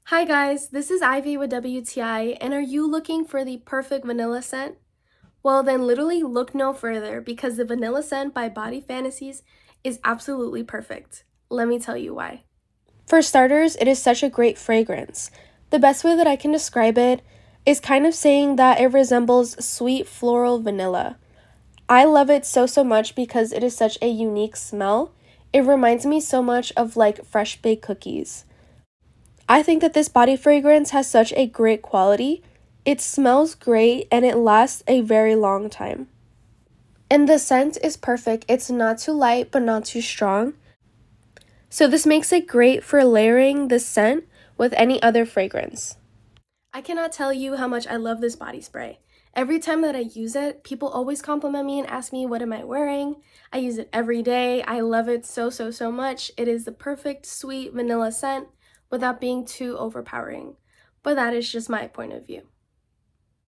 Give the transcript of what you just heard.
Hi guys, this is Ivy with WTI, and are you looking for the perfect vanilla scent? Well then literally look no further because the vanilla scent by Body Fantasies is absolutely perfect. Let me tell you why. For starters, it is such a great fragrance. The best way that I can describe it is kind of saying that it resembles sweet floral vanilla. I love it so much because it is such a unique smell. It reminds me so much of like fresh baked cookies. I think that this body fragrance has such a great quality. It smells great and it lasts a very long time. And the scent is perfect. It's not too light but not too strong. So this makes it great for layering this scent with any other fragrance. I cannot tell you how much I love this body spray. Every time that I use it, people always compliment me and ask me what am I wearing. I use it every day. I love it so much. It is the perfect sweet vanilla scent without being too overpowering. But that is just my point of view.